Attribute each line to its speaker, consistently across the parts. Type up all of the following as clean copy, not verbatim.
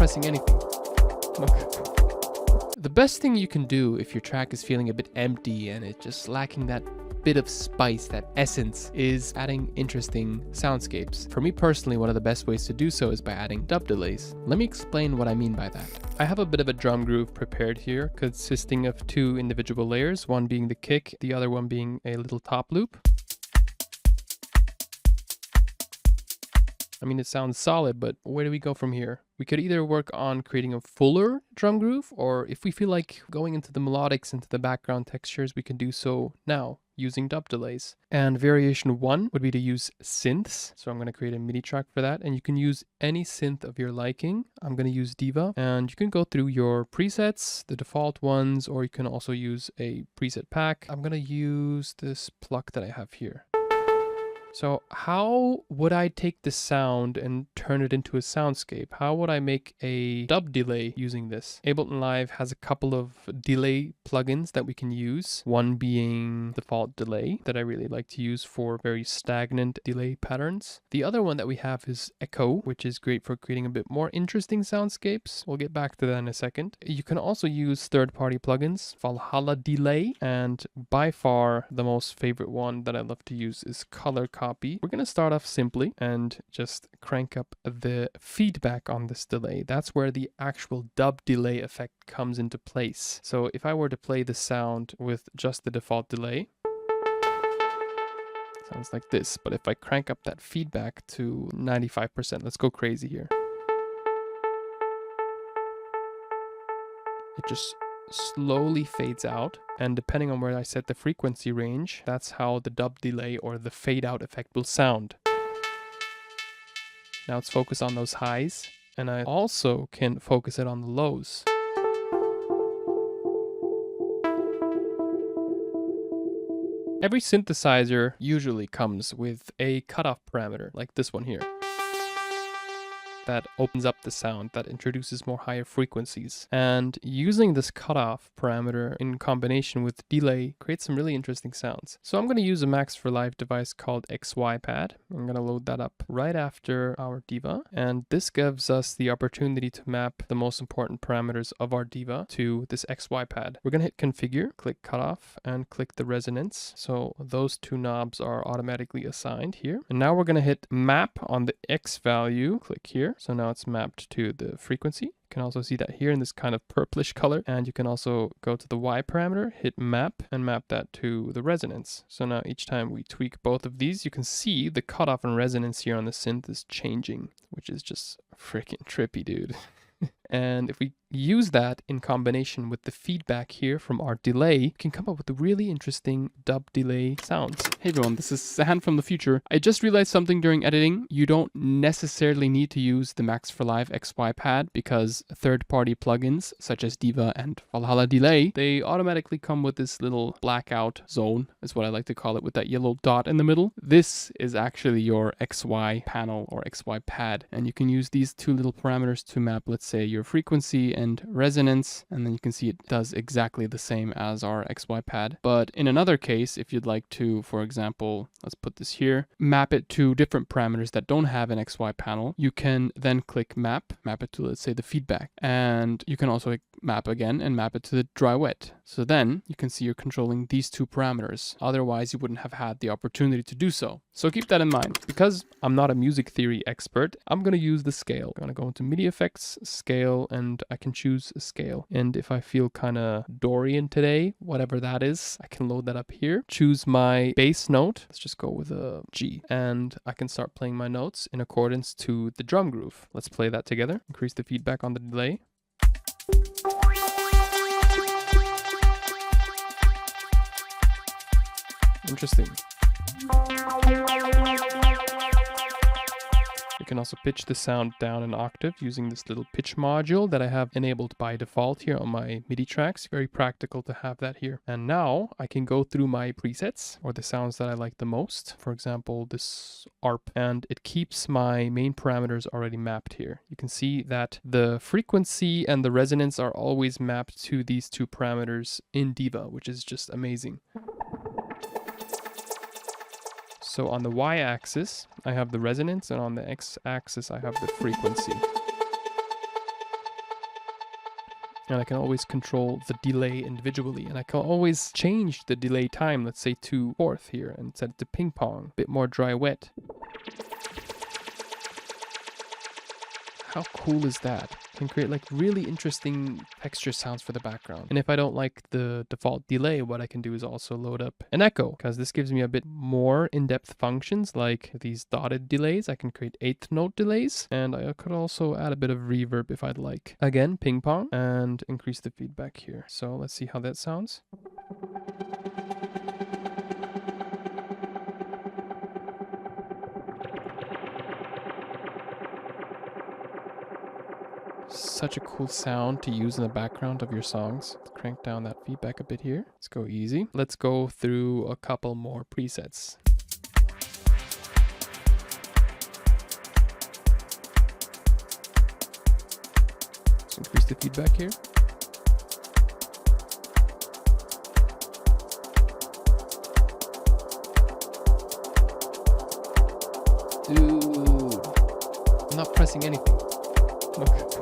Speaker 1: pressing anything. Look. The best thing you can do if your track is feeling a bit empty and it's just lacking that bit of spice, that essence, is adding interesting soundscapes. For me personally, one of the best ways to do so is by adding dub delays. Let me explain what I mean by that. I have a bit of a drum groove prepared here, consisting of 2 individual layers, one being the kick, the other one being a little top loop. I mean, it sounds solid, but where do we go from here? We could either work on creating a fuller drum groove, or if we feel like going into the melodics, into the background textures, we can do so now using dub delays. And variation 1 would be to use synths. So I'm going to create a MIDI track for that, and you can use any synth of your liking. I'm going to use Diva, and you can go through your presets, the default ones, or you can also use a preset pack. I'm going to use this plug that I have here. So how would I take this sound and turn it into a soundscape? How would I make a dub delay using this? Ableton Live has a couple of delay plugins that we can use. One being default delay that I really like to use for very stagnant delay patterns. The other one that we have is echo, which is great for creating a bit more interesting soundscapes. We'll get back to that in a second. You can also use third-party plugins, Valhalla Delay, and by far the most favorite one that I love to use is Color Copy. We're going to start off simply and just crank up the feedback on this delay. That's where the actual dub delay effect comes into place. So if I were to play the sound with just the default delay, sounds like this. But if I crank up that feedback to 95%, let's go crazy here. It just slowly fades out, and depending on where I set the frequency range, that's how the dub delay or the fade out effect will sound. Now let's focus on those highs, and I also can focus it on the lows. Every synthesizer usually comes with a cutoff parameter like this one here, that opens up the sound, that introduces more higher frequencies. And using this cutoff parameter in combination with delay creates some really interesting sounds. So I'm going to use a Max for Live device called XY Pad. I'm going to load that up right after our Diva. And this gives us the opportunity to map the most important parameters of our Diva to this XY Pad. We're going to hit Configure, click Cutoff, and click the Resonance. So those 2 knobs are automatically assigned here. And now we're going to hit Map on the X value. Click here. So now it's mapped to the frequency. You can also see that here in this kind of purplish color. And you can also go to the Y parameter, hit map, and map that to the resonance. So now each time we tweak both of these, you can see the cutoff and resonance here on the synth is changing, which is just freaking trippy, dude. And if we use that in combination with the feedback here from our delay, we can come up with a really interesting dub delay sounds. Hey everyone, this is Sahan from the future. I just realized something during editing. You don't necessarily need to use the Max for Live XY Pad because third-party plugins such as Diva and Valhalla Delay, they automatically come with this little blackout zone, is what I like to call it, with that yellow dot in the middle. This is actually your XY panel or XY pad, and you can use these 2 little parameters to map, let's say, your frequency and resonance, and then you can see it does exactly the same as our XY pad. But in another case, if you'd like to, for example, let's put this here, map it to different parameters that don't have an XY panel, you can then click map it to, let's say, the feedback, and you can also map again and map it to the dry wet. So then you can see you're controlling these 2 parameters. Otherwise you wouldn't have had the opportunity to do so. So keep that in mind. Because I'm not a music theory expert, I'm going to use the scale. I'm going to go into MIDI effects, scale, and I can choose a scale. And if I feel kind of Dorian today, whatever that is, I can load that up here. Choose my bass note. Let's just go with a G. And I can start playing my notes in accordance to the drum groove. Let's play that together. Increase the feedback on the delay. Interesting. You can also pitch the sound down an octave using this little pitch module that I have enabled by default here on my MIDI tracks. Very practical to have that here. And now I can go through my presets or the sounds that I like the most. For example, this ARP, and it keeps my main parameters already mapped here. You can see that the frequency and the resonance are always mapped to these 2 parameters in Diva, which is just amazing. So on the y-axis, I have the resonance, and on the x-axis, I have the frequency. And I can always control the delay individually. And I can always change the delay time, let's say to fourth here, and set it to ping pong, a bit more dry wet. How cool is that? Can create like really interesting texture sounds for the background. And if I don't like the default delay, what I can do is also load up an echo, because this gives me a bit more in-depth functions like these dotted delays. I can create eighth note delays, and I could also add a bit of reverb if I'd like. Again, ping pong, and increase the feedback here. So let's see how that sounds. Such a cool sound to use in the background of your songs. Let's crank down that feedback a bit here. Let's go easy. Let's go through a couple more presets. Let's increase the feedback here. Dude, I'm not pressing anything. Look.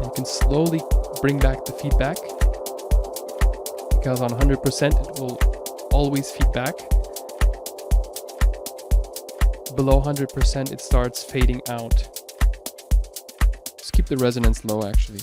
Speaker 1: You can slowly bring back the feedback, because on 100% it will always feedback. Below 100% it starts fading out. Just keep the resonance low actually.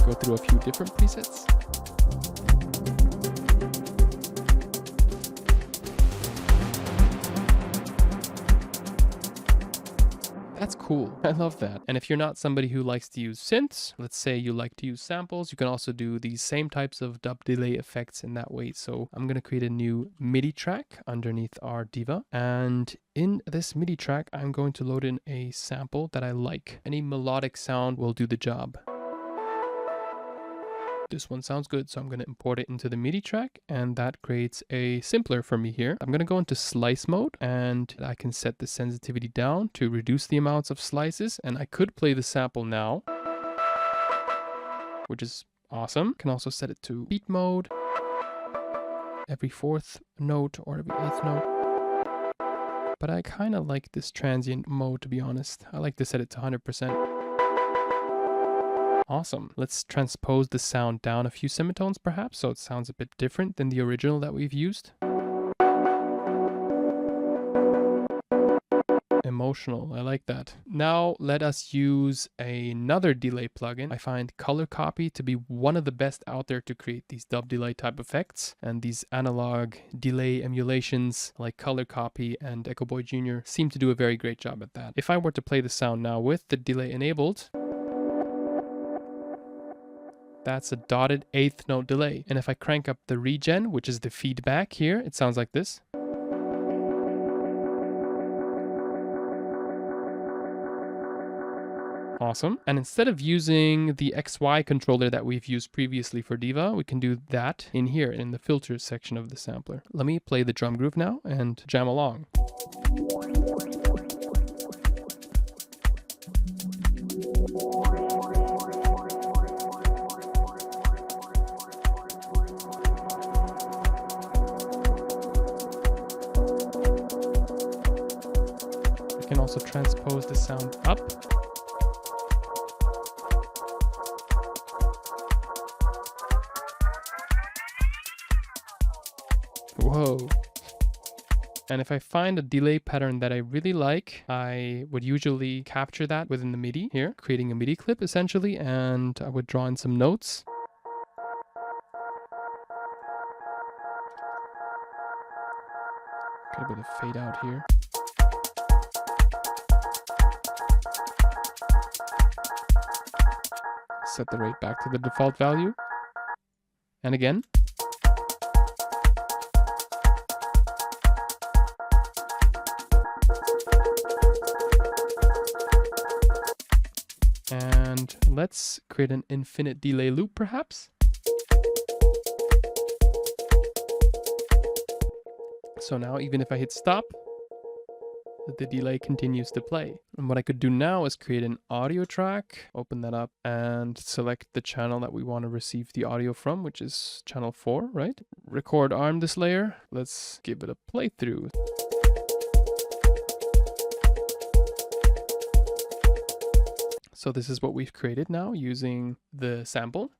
Speaker 1: Go through a few different presets. That's cool. I love that. And if you're not somebody who likes to use synths, let's say you like to use samples, you can also do these same types of dub delay effects in that way. So I'm going to create a new MIDI track underneath our Diva. And in this MIDI track, I'm going to load in a sample that I like. Any melodic sound will do the job. This one sounds good, so I'm going to import it into the MIDI track, and that creates a sampler for me here. I'm going to go into slice mode, and I can set the sensitivity down to reduce the amounts of slices, and I could play the sample now, which is awesome. Can also set it to beat mode, every fourth note or every eighth note. But I kind of like this transient mode, to be honest. I like to set it to 100%. Awesome. Let's transpose the sound down a few semitones perhaps, so it sounds a bit different than the original that we've used. Emotional, I like that. Now let us use another delay plugin. I find Color Copy to be one of the best out there to create these dub delay type effects, and these analog delay emulations like Color Copy and Echo Boy Jr. seem to do a very great job at that. If I were to play the sound now with the delay enabled, that's a dotted eighth note delay. And if I crank up the regen, which is the feedback here, it sounds like this. Awesome. And instead of using the XY controller that we've used previously for Diva, we can do that in here in the filters section of the sampler. Let me play the drum groove now and jam along. I can also transpose the sound up. Whoa. And if I find a delay pattern that I really like, I would usually capture that within the MIDI here, creating a MIDI clip essentially, and I would draw in some notes. Got a bit of fade out here. Set the rate back to the default value. And again. And let's create an infinite delay loop perhaps. So now even if I hit stop, the delay continues to play. And what I could do now is create an audio track, open that up and select the channel that we want to receive the audio from, which is channel 4, right? record arm this layer. Let's give it a playthrough. So this is what we've created now using the sample.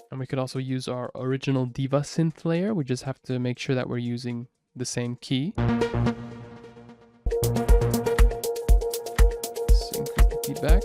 Speaker 1: And we could also use our original Diva synth layer. We just have to make sure that we're using the same key. Let's increase the feedback.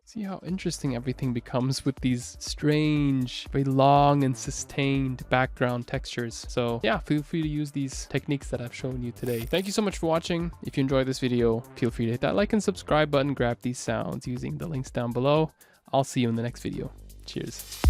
Speaker 1: See how interesting everything becomes with these strange, very long and sustained background textures. So yeah, feel free to use these techniques that I've shown you today. Thank you so much for watching. If you enjoyed this video, feel free to hit that like and subscribe button, grab these sounds using the links down below. I'll see you in the next video. Cheers.